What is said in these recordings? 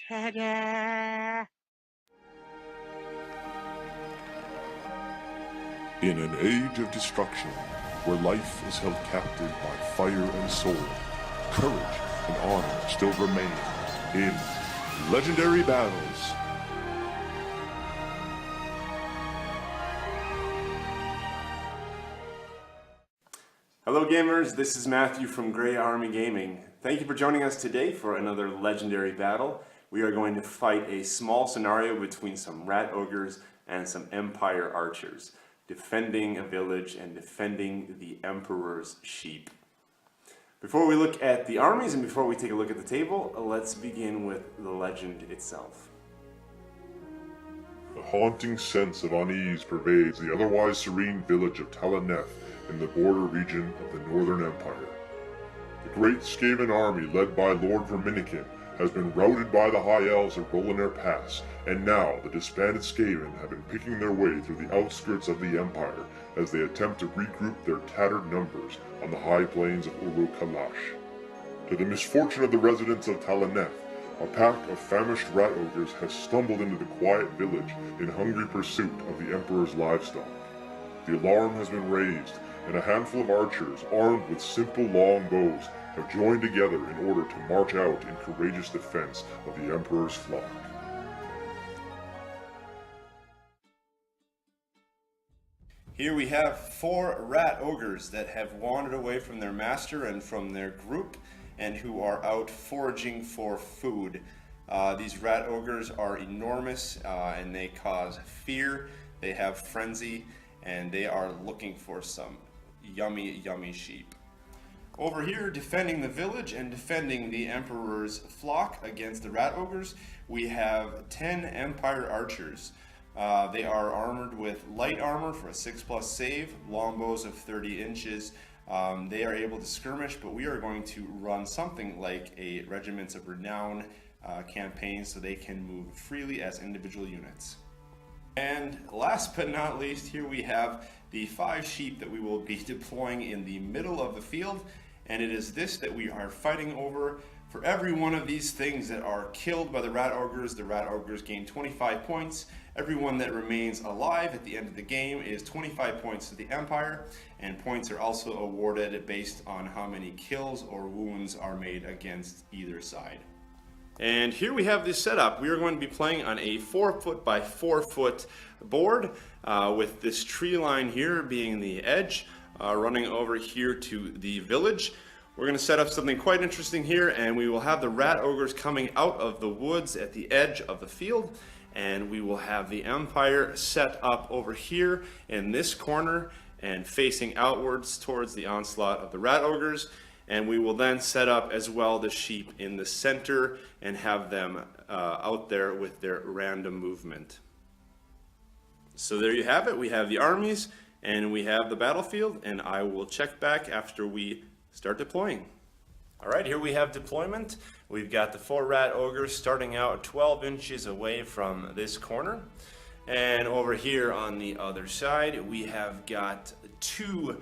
Ta-da! In an age of destruction, where life is held captive by fire and sword, courage and honor still remain in legendary battles. Hello gamers, this is Matthew from Grey Army Gaming. Thank you for joining us today for another legendary battle. We are going to fight a small scenario between some Rat Ogres and some Empire Archers, defending a village and defending the Emperor's sheep. Before we look at the armies and before we take a look at the table, let's begin with the legend itself. The haunting sense of unease pervades the otherwise serene village of Talaneth in the border region of the Northern Empire. The great Skaven army led by Lord Verminkin has been routed by the High Elves at Rolanær Pass, and now the disbanded Skaven have been picking their way through the outskirts of the Empire as they attempt to regroup their tattered numbers on the high plains of Uro-Kalash. To the misfortune of the residents of Talaneth, a pack of famished Rat Ogres has stumbled into the quiet village in hungry pursuit of the Emperor's livestock. The alarm has been raised, and a handful of archers, armed with simple long bows, have joined together in order to march out in courageous defense of the Emperor's flock. Here we have 4 Rat Ogres that have wandered away from their master and from their group and who are out foraging for food. These Rat Ogres are enormous and they cause fear, they have frenzy, and they are looking for some yummy sheep. Over here, defending the village and defending the Emperor's flock against the Rat Ogres, we have 10 Empire Archers. They are armored with light armor for a 6+ save, longbows of 30 inches. They are able to skirmish, but we are going to run something like a Regiments of Renown campaign so they can move freely as individual units. And last but not least, here we have the 5 sheep that we will be deploying in the middle of the field, and it is this that we are fighting over. For every one of these things that are killed by the Rat Ogres gain 25 points. Everyone that remains alive at the end of the game is 25 points to the Empire, and points are also awarded based on how many kills or wounds are made against either side. And here we have this setup. We are going to be playing on a 4-foot by 4-foot board with this tree line here being the edge, running over here to the village. We're going to set up something quite interesting here, and we will have the Rat Ogres coming out of the woods at the edge of the field, and we will have the Empire set up over here in this corner and facing outwards towards the onslaught of the Rat Ogres. And we will then set up as well the sheep in the center and have them out there with their random movement. So there you have it. We have the armies and we have the battlefield, and I will check back after we start deploying. All right, here we have deployment. We've got the 4 Rat Ogres starting out 12 inches away from this corner. And over here on the other side, we have got 2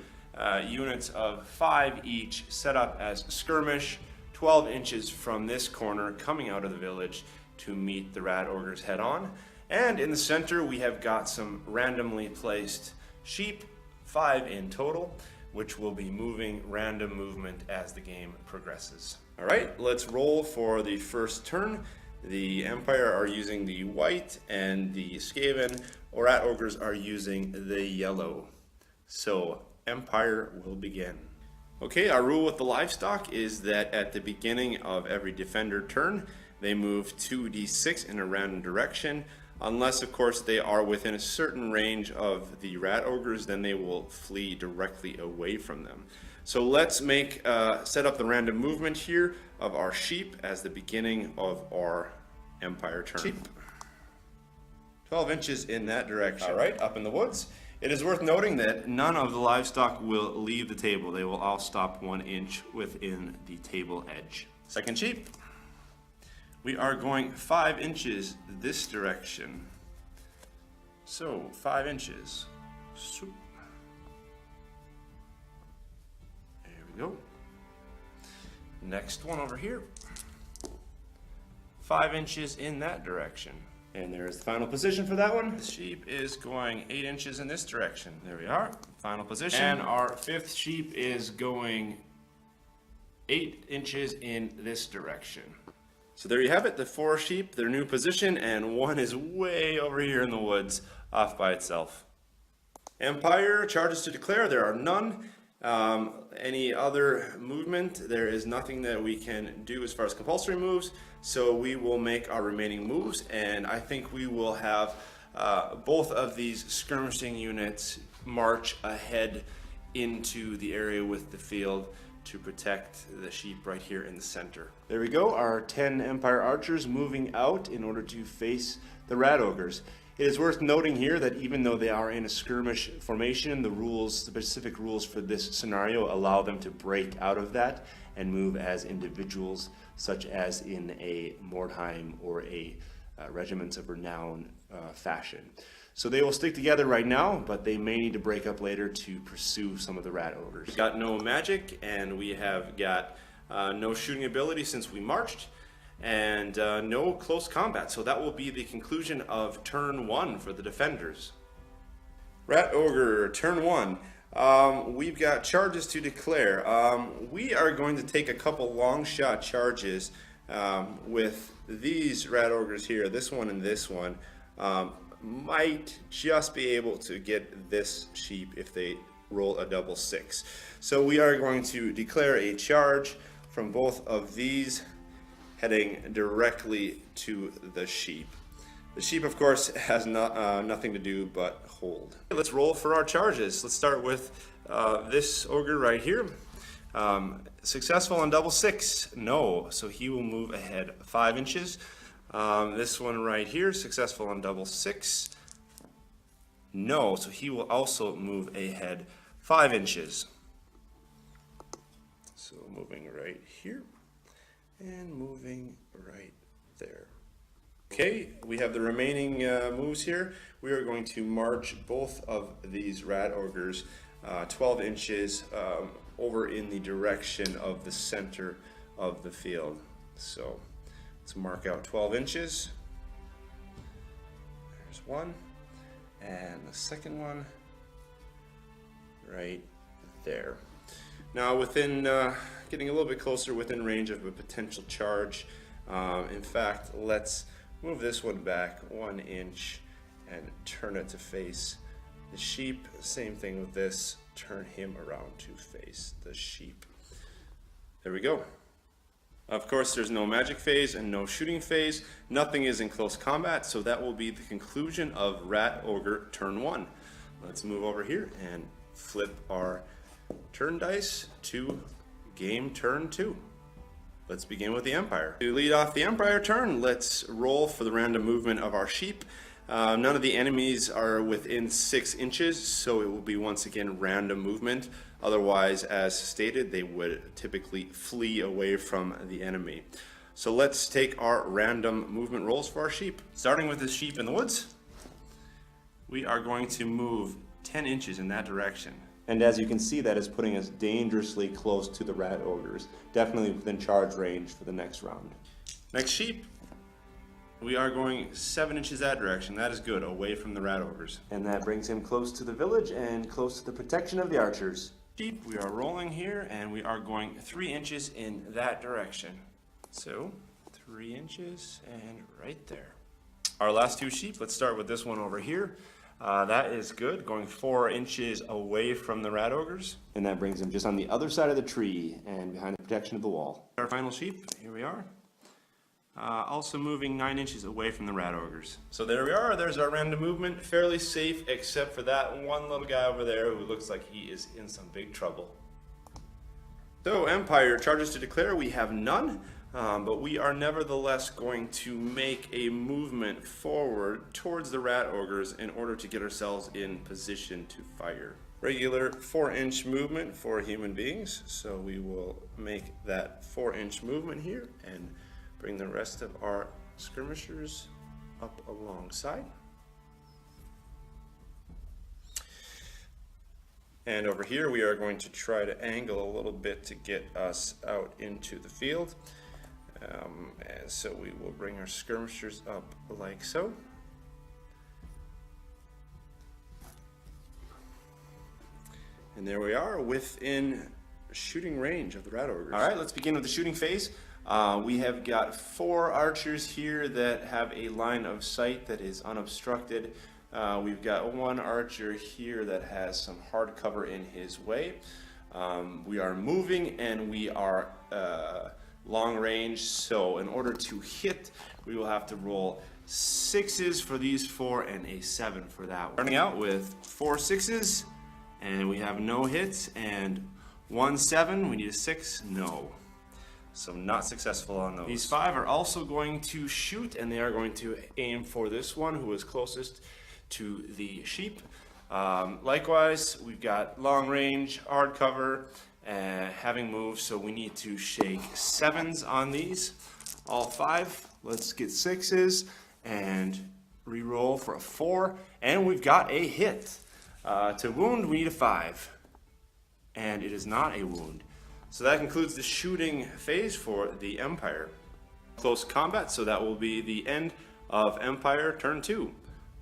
units of 5 each set up as skirmish, 12 inches from this corner coming out of the village to meet the Rat Ogres head on. And in the center we have got some randomly placed sheep, 5 in total, which will be moving random movement as the game progresses. Alright, let's roll for the first turn. The Empire are using the white and the Skaven or Rat Ogres are using the yellow. So Empire will begin. Okay, our rule with the livestock is that at the beginning of every defender turn, they move 2d6 in a random direction. Unless, of course, they are within a certain range of the Rat Ogres, then they will flee directly away from them. So let's set up the random movement here of our sheep as the beginning of our Empire turn. Sheep. 12 inches in that direction. All right, up in the woods. It is worth noting that none of the livestock will leave the table. They will all stop 1 inch within the table edge. Second sheep. We are going 5 inches this direction. So 5 inches. Swoop. There we go. Next one over here. 5 inches in that direction. And there's the final position for that one. The sheep is going 8 inches in this direction. There we are, final position. And our 5th sheep is going 8 inches in this direction. So there you have it, the 4 sheep, their new position, and one is way over here in the woods, off by itself. Empire, charges to declare, there are none. Any other movement, there is nothing that we can do as far as compulsory moves, so we will make our remaining moves, and I think we will have both of these skirmishing units march ahead into the area with the field to protect the sheep right here in the center. There we go, our 10 Empire archers moving out in order to face the Rat Ogres. It is worth noting here that even though they are in a skirmish formation, the rules, the specific rules for this scenario allow them to break out of that and move as individuals, such as in a Mordheim or a Regiments of Renown fashion. So they will stick together right now, but they may need to break up later to pursue some of the Rat Ogres. Got no magic, and we have got no shooting ability since we marched, and no close combat. So that will be the conclusion of turn 1 for the defenders. Rat Ogre, turn 1. We've got charges to declare. We are going to take a couple long shot charges with these Rat Ogres here, this one and this one. Might just be able to get this sheep if they roll a double 6. So we are going to declare a charge from both of these, heading directly to the sheep. The sheep, of course, has nothing to do but hold. Let's roll for our charges. Let's start with this ogre right here. Successful on double 6? No, so he will move ahead 5 inches. This one right here, successful on double 6? No, so he will also move ahead 5 inches. So moving right here and moving right there. Okay, we have the remaining moves here. We are going to march both of these Rat Ogres 12 inches over in the direction of the center of the field. So let's mark out 12 inches. There's one, and the second one right there. Now within, getting a little bit closer within range of a potential charge. In fact, let's move this one back 1 inch and turn it to face the sheep. Same thing with this, turn him around to face the sheep. There we go. Of course, there's no magic phase and no shooting phase. Nothing is in close combat, so that will be the conclusion of Rat Ogre turn 1. Let's move over here and flip our turn dice to game turn 2. Let's begin with the Empire. To lead off the Empire turn, let's roll for the random movement of our sheep. None of the enemies are within 6 inches, so it will be once again random movement. Otherwise, as stated, they would typically flee away from the enemy. So let's take our random movement rolls for our sheep. Starting with the sheep in the woods, we are going to move 10 inches in that direction. And as you can see, that is putting us dangerously close to the Rat Ogres. Definitely within charge range for the next round. Next sheep, we are going 7 inches that direction. That is good, away from the Rat Ogres. And that brings him close to the village and close to the protection of the archers. Sheep, we are rolling here, and we are going 3 inches in that direction. So, 3 inches and right there. Our last 2 sheep, let's start with this one over here. That is good, going 4 inches away from the Rat Ogres. And that brings him just on the other side of the tree and behind the protection of the wall. Our final sheep, here we are. Also moving 9 inches away from the Rat Ogres. So there we are, there's our random movement. Fairly safe, except for that one little guy over there who looks like he is in some big trouble. So Empire, charges to declare, we have none. But we are nevertheless going to make a movement forward towards the Rat Ogres in order to get ourselves in position to fire. Regular 4-inch movement for human beings, so we will make that 4-inch movement here and bring the rest of our skirmishers up alongside. And over here we are going to try to angle a little bit to get us out into the field. And so we will bring our skirmishers up like so. And there we are within shooting range of the Rat Ogres. All right, let's begin with the shooting phase. We have got 4 archers here that have a line of sight that is unobstructed. We've got 1 archer here that has some hard cover in his way. We are moving and we are long range, so in order to hit, we will have to roll 6s for these 4 and a 7 for that one. Starting out with 4 6s, and we have no hits, and 1 7, we need a 6, no. So not successful on those. These 5 are also going to shoot, and they are going to aim for this one who is closest to the sheep. Likewise, we've got long range, hard cover, having moved, so we need to shake 7s on these. All 5. Let's get 6s and re-roll for a 4, and we've got a hit. To wound, we need a 5, and it is not a wound. So that concludes the shooting phase for the Empire. Close combat, so that will be the end of Empire turn 2.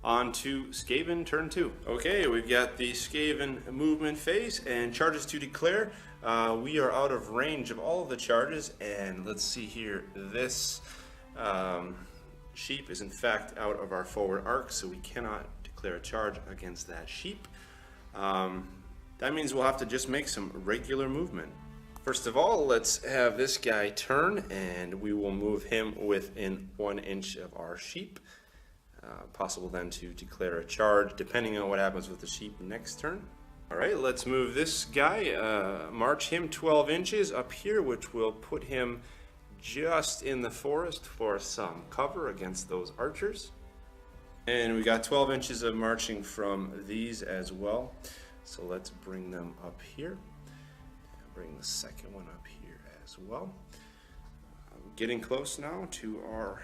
On to Skaven turn 2. Okay, we've got the Skaven movement phase and charges to declare. We are out of range of all of the charges, and let's see here. This sheep is in fact out of our forward arc, so we cannot declare a charge against that sheep. That means we'll have to just make some regular movement. First of all, let's have this guy turn, and we will move him within 1 inch of our sheep. Possible then to declare a charge depending on what happens with the sheep next turn. All right, let's move this guy, march him 12 inches up here, which will put him just in the forest for some cover against those archers. And we got 12 inches of marching from these as well. So let's bring them up here. Bring the second one up here as well. Getting close now to our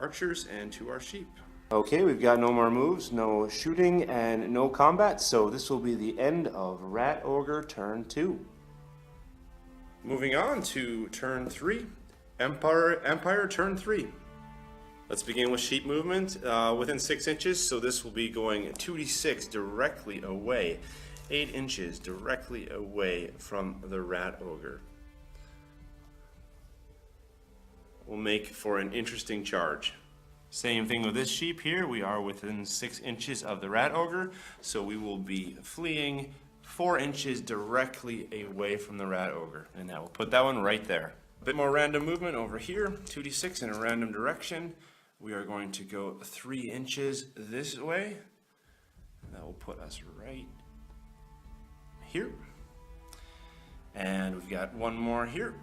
archers and to our sheep. Okay, we've got no more moves, no shooting, and no combat, so this will be the end of Rat Ogre turn 2. Moving on to turn 3, Empire turn 3. Let's begin with sheep movement within 6 inches, so this will be going 2d6 directly away, 8 inches directly away from the Rat Ogre. We'll make for an interesting charge. Same thing with this sheep here. We are within 6 inches of the Rat Ogre, so we will be fleeing 4 inches directly away from the Rat Ogre, and that will put that one right there. A bit more random movement over here, 2d6 in a random direction. We are going to go 3 inches this way, and that will put us right here. And we've got one more here,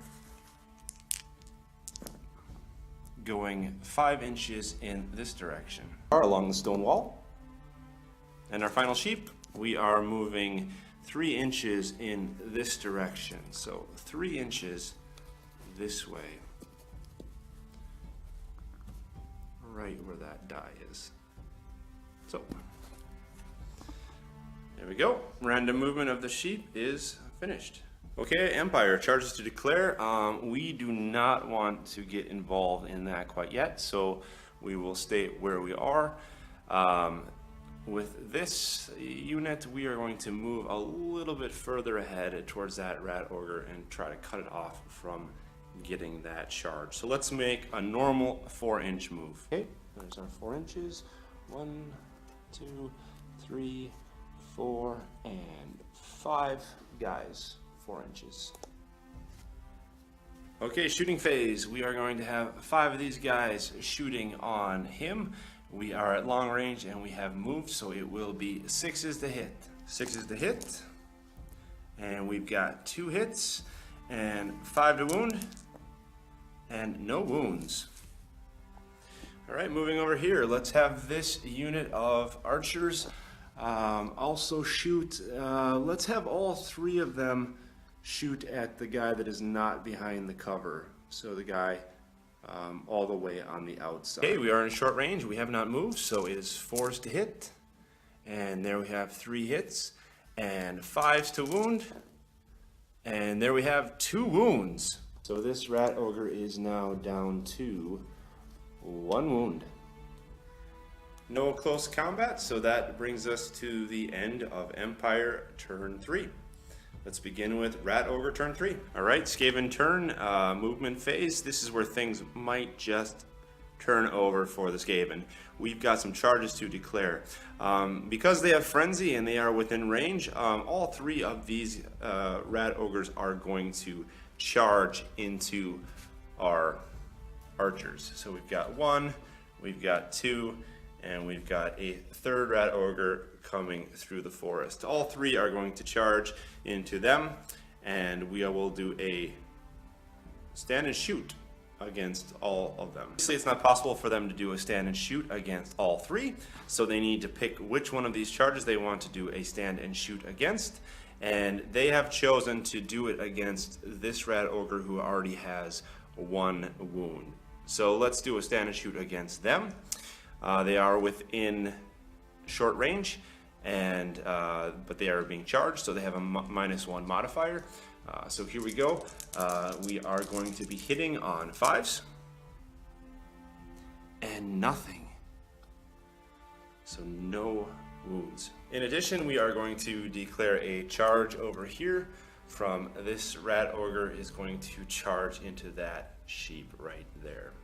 going 5 inches in this direction along the stone wall. And our final sheep, we are moving 3 inches in this direction, so 3 inches this way, right where that die is. So there we go. Random movement of the sheep is finished. Okay, Empire charges to declare. We do not want to get involved in that quite yet, so we will stay where we are. With this unit, we are going to move a little bit further ahead towards that Rat Ogre and try to cut it off from getting that charge. So let's make a normal 4-inch move. Okay, there's our 4 inches. 1, 2, 3, 4, and 5 guys. 4 inches. Okay, shooting phase. We are going to have 5 of these guys shooting on him. We are at long range and we have moved, so it will be 6s to hit. 6s to hit. And we've got 2 hits and 5 to wound and no wounds. All right, moving over here. Let's have this unit of archers also shoot. Let's have all 3 of them shoot at the guy that is not behind the cover. So the guy all the way on the outside. Okay, we are in short range. We have not moved, so it is 4s to hit. And there we have 3 hits and 5s to wound. And there we have 2 wounds. So this Rat Ogre is now down to 1 wound. No close combat, so that brings us to the end of Empire turn 3. Let's begin with Rat Ogre turn 3. Alright, Skaven turn, movement phase. This is where things might just turn over for the Skaven. We've got some charges to declare. Because they have Frenzy and they are within range, all 3 of these Rat Ogres are going to charge into our archers. So we've got 1, we've got 2, and we've got a 3rd Rat Ogre coming through the forest. All 3 are going to charge into them, and we will do a stand and shoot against all of them. Obviously, it's not possible for them to do a stand and shoot against all 3, so they need to pick which one of these charges they want to do a stand and shoot against, and they have chosen to do it against this Rat Ogre who already has 1 wound. So let's do a stand and shoot against them. They are within short range, and but they are being charged, so they have a -1 modifier. So here we go. We are going to be hitting on 5s and nothing. So no wounds. In addition, we are going to declare a charge over here from this Rat Ogre is going to charge into that sheep right there.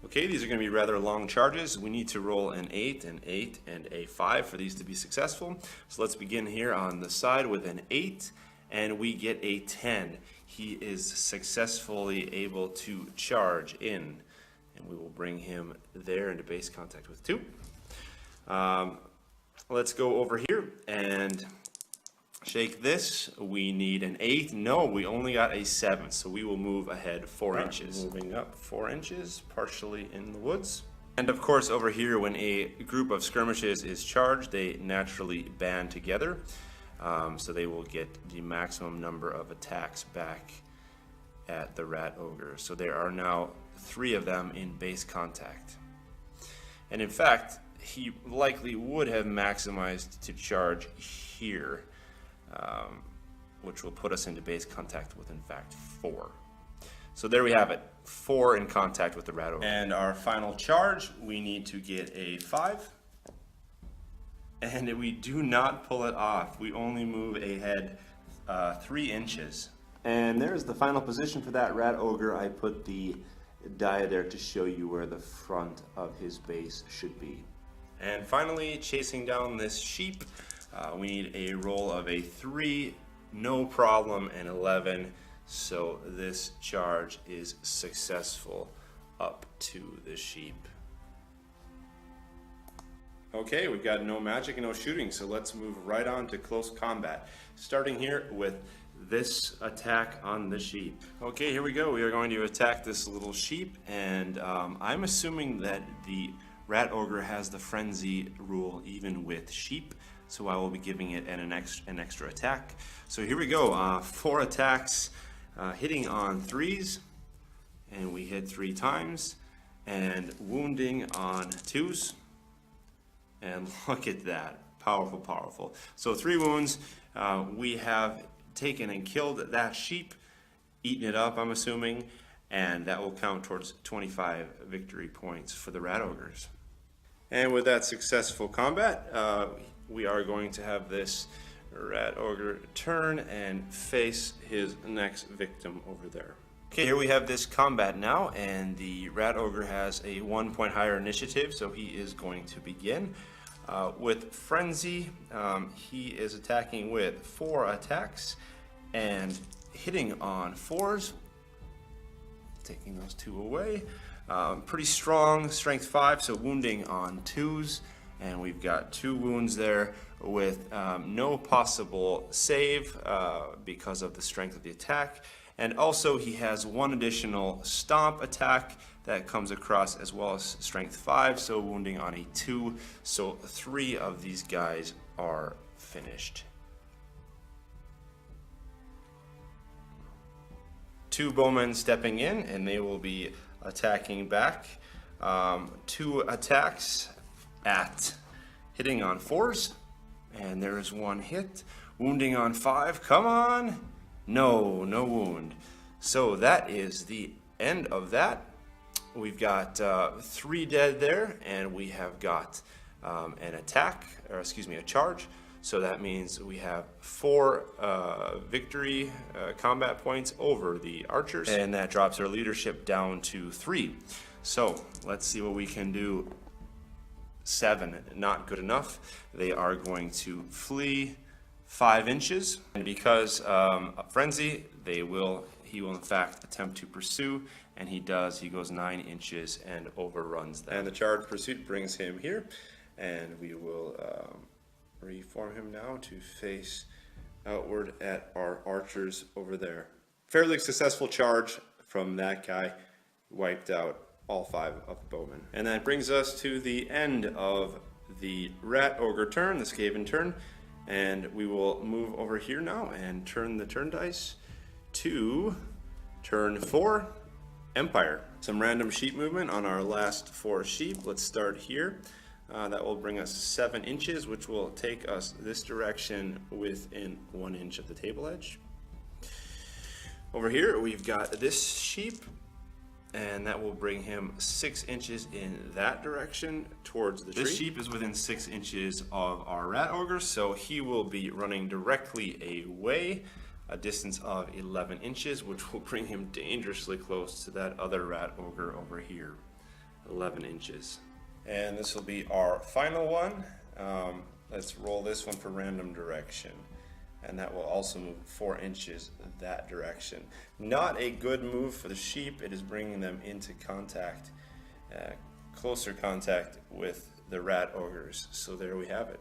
Okay, these are going to be rather long charges. We need to roll an 8, an 8, and a 5 for these to be successful. So let's begin here on the side with an 8, and we get a 10. He is successfully able to charge in, and we will bring him there into base contact with 2. Let's go over here and shake this. We need an 8. No, we only got a 7, so we will move ahead 4 inches. Moving up 4 inches, partially in the woods. And of course, over here, when a group of skirmishes is charged, they naturally band together. So they will get the maximum number of attacks back at the Rat Ogre. So there are now 3 of them in base contact. And in fact, he likely would have maximized to charge here, which will put us into base contact with, in fact, 4. So there we have it, 4 in contact with the Rat Ogre. And our final charge, we need to get a 5. And we do not pull it off. We only move ahead 3 inches. And there's the final position for that Rat Ogre. I put the die there to show you where the front of his base should be. And finally, chasing down this sheep, we need a roll of a 3, no problem, and 11. So this charge is successful up to the sheep. Okay, we've got no magic and no shooting, so let's move right on to close combat. Starting here with this attack on the sheep. Okay, here we go. We are going to attack this little sheep, and I'm assuming that the Rat Ogre has the frenzy rule even with sheep, so I will be giving it an extra attack. So here we go, 4 attacks, hitting on 3s, and we hit 3 times, and wounding on 2s. And look at that, powerful, powerful. So 3 wounds, we have taken and killed that sheep, eaten it up, I'm assuming, and that will count towards 25 victory points for the Rat Ogres. And with that successful combat, we are going to have this Rat Ogre turn and face his next victim over there. Okay, here we have this combat now, and the Rat Ogre has a 1 point higher initiative, so he is going to begin. With Frenzy, he is attacking with 4 attacks and hitting on 4s, taking those 2 away. Pretty strong, strength 5, so wounding on 2s, and we've got 2 wounds there with no possible save because of the strength of the attack. And also he has 1 additional stomp attack that comes across as well as strength 5, so wounding on a 2. So 3 of these guys are finished. 2 bowmen stepping in, and they will be attacking back. 2 attacks at hitting on 4s, and there is 1 hit. Wounding on 5, come on! No wound. So that is the end of that. We've got 3 dead there, and we have got an attack, or excuse me, a charge. So that means we have 4 victory combat points over the archers, and that drops our leadership down to 3. So let's see what we can do. 7, not good enough. They are going to flee 5 inches, and because of frenzy, he will in fact attempt to pursue, and he does. He goes 9 inches and overruns them. And the charge pursuit brings him here, and we will reform him now to face outward at our archers over there. Fairly successful charge from that guy, wiped out all 5 of the bowmen. And that brings us to the end of the Rat Ogre turn, the Skaven turn, and we will move over here now and turn the turn dice to turn 4, Empire. Some random sheep movement on our last 4 sheep. Let's start here. That will bring us 7 inches, which will take us this direction within 1 inch of the table edge. Over here, we've got this sheep, and that will bring him 6 inches in that direction towards the tree. This sheep is within 6 inches of our Rat Ogre, so he will be running directly away, a distance of 11 inches, which will bring him dangerously close to that other Rat Ogre over here, 11 inches. And this will be our final one. Let's roll this one for random direction. And that will also move 4 inches that direction. Not a good move for the sheep. It is bringing them into contact, closer contact with the Rat Ogres. So there we have it.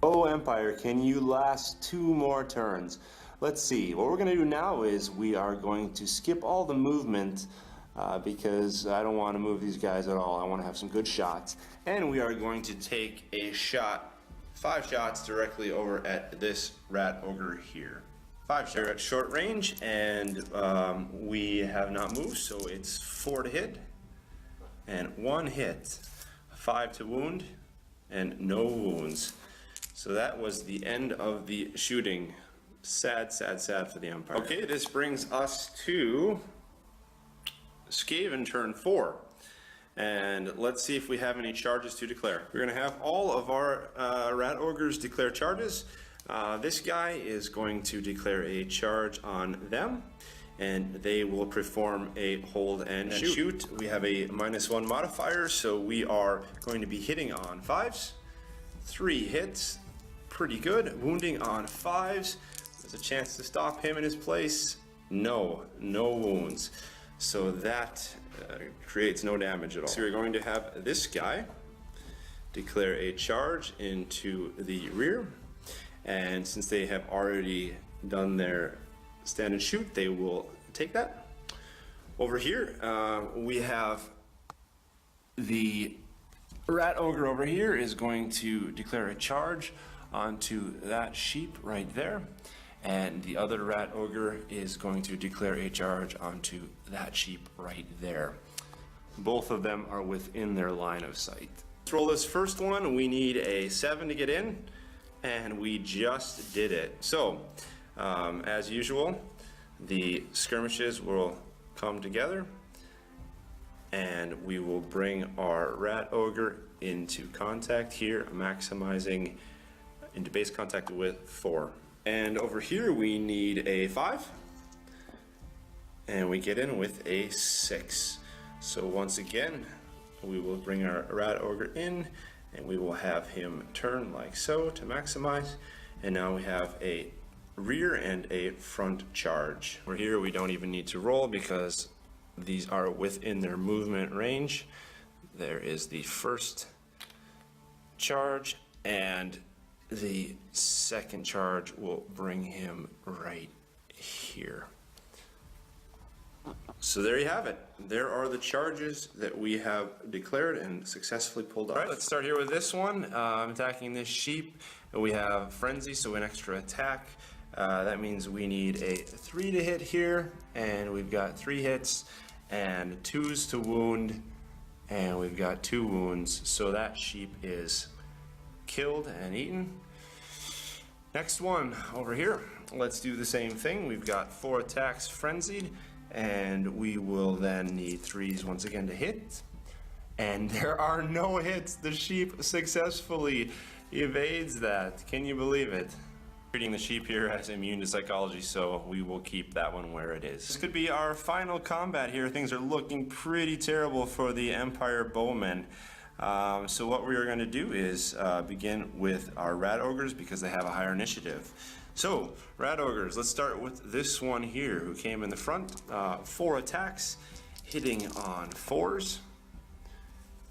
Oh, Empire, can you last 2 more turns? Let's see. What we're going to do now is we are going to skip all the movement because I don't want to move these guys at all. I want to have some good shots. And we are going to take a shot, 5 shots directly over at this Rat Ogre here. 5 shots. They're at short range, and we have not moved, so it's 4 to hit, and 1 hit, 5 to wound, and no wounds. So that was the end of the shooting. Sad, sad, sad for the Empire. Okay, this brings us to Skaven turn 4. And let's see if we have any charges to declare. We're going to have all of our Rat Ogres declare charges. This guy is going to declare a charge on them, and they will perform a hold and shoot. We have a -1 modifier, so we are going to be hitting on 5s. 3 hits, pretty good. Wounding on 5s. There's a chance to stop him in his place. No wounds. So that creates no damage at all. So we're going to have this guy declare a charge into the rear, and since they have already done their stand and shoot, they will take that. Over here, we have the Rat Ogre over here is going to declare a charge onto that sheep right there. And the other Rat Ogre is going to declare a charge onto that sheep right there. Both of them are within their line of sight. Let's roll this first one. We need a 7 to get in, and we just did it. So, as usual, the skirmishes will come together, and we will bring our Rat Ogre into contact here, maximizing into base contact with 4. And over here we need a 5, and we get in with a 6. So once again, we will bring our Rat Ogre in, and we will have him turn like so to maximize. And now we have a rear and a front charge. We're here, we don't even need to roll because these are within their movement range. There is the first charge, and the second charge will bring him right here. So there you have it. There are the charges that we have declared and successfully pulled off. All right, let's start here with this one. I'm attacking this sheep. We have frenzy, so an extra attack. That means we need a 3 to hit here, and we've got 3 hits and 2s to wound, and we've got 2 wounds. So that sheep is killed and eaten. Next one over here, let's do the same thing. We've got 4 attacks frenzied, and we will then need 3s once again to hit. And there are no hits. The sheep successfully evades that. Can you believe it? Treating the sheep here as immune to psychology, so we will keep that one where it is. This could be our final combat here. Things are looking pretty terrible for the Empire Bowmen. So what we are going to do is begin with our Rat Ogres because they have a higher initiative. So, Rat Ogres, let's start with this one here who came in the front. 4 attacks, hitting on 4s.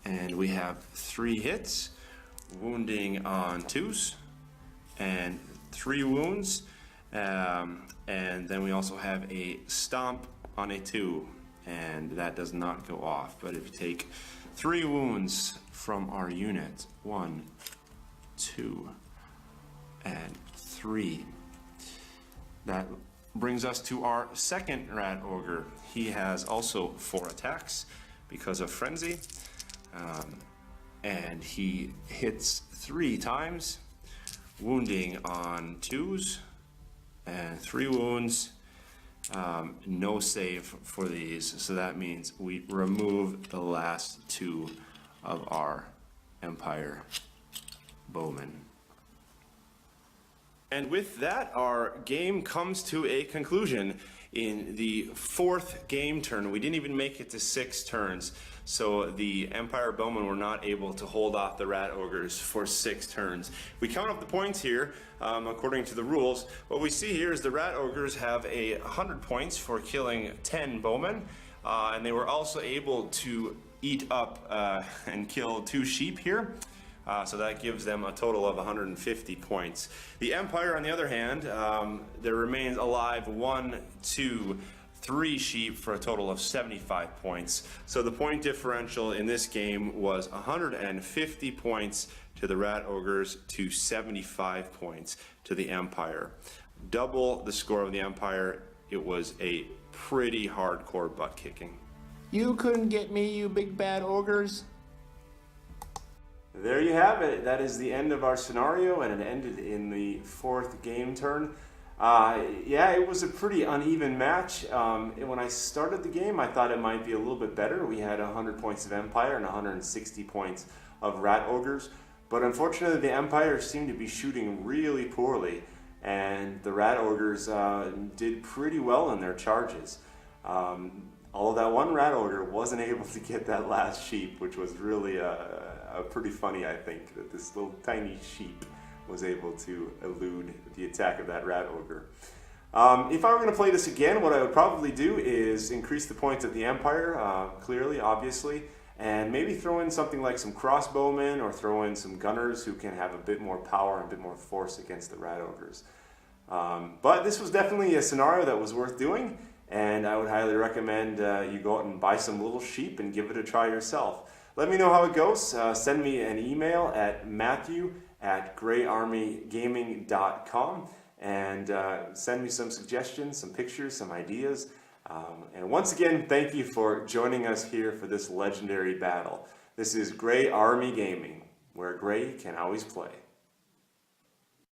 And we have 3 hits, wounding on 2s, and 3 wounds. And then we also have a stomp on a 2, and that does not go off. But if you take 3 wounds from our unit, 1, 2, and 3. That brings us to our second Rat Ogre. He has also 4 attacks because of Frenzy. And he hits 3 times, wounding on 2s, and 3 wounds. No save for these, so that means we remove the last 2 of our Empire Bowmen. And with that, our game comes to a conclusion. In the 4th game turn, we didn't even make it to 6 turns, so the Empire Bowmen were not able to hold off the Rat Ogres for 6 turns. We count up the points here according to the rules. What we see here is the Rat Ogres have 100 points for killing 10 bowmen, and they were also able to eat up and kill 2 sheep here. So that gives them a total of 150 points. The Empire, on the other hand, there remains alive 1, 2, 3 sheep for a total of 75 points. So the point differential in this game was 150 points to the Rat Ogres to 75 points to the Empire. Double the score of the Empire. It was a pretty hardcore butt kicking. You couldn't get me, you big bad ogres. There you have it. That is the end of our scenario, and it ended in the 4th game turn. Yeah, it was a pretty uneven match. When I started the game, I thought it might be a little bit better. We had 100 points of Empire and 160 points of Rat Ogres. But unfortunately, the Empire seemed to be shooting really poorly, and the Rat Ogres did pretty well in their charges. Although that one Rat Ogre wasn't able to get that last sheep, which was really pretty funny, I think, that this little tiny sheep was able to elude the attack of that Rat Ogre. If I were going to play this again, what I would probably do is increase the points of the Empire, clearly, obviously, and maybe throw in something like some crossbowmen or throw in some gunners who can have a bit more power and a bit more force against the Rat Ogres. But this was definitely a scenario that was worth doing, and I would highly recommend you go out and buy some little sheep and give it a try yourself. Let me know how it goes. Send me an email at matthew@greyarmygaming.com and send me some suggestions, some pictures, some ideas. And once again, thank you for joining us here for this legendary battle. This is Grey Army Gaming, where Grey can always play.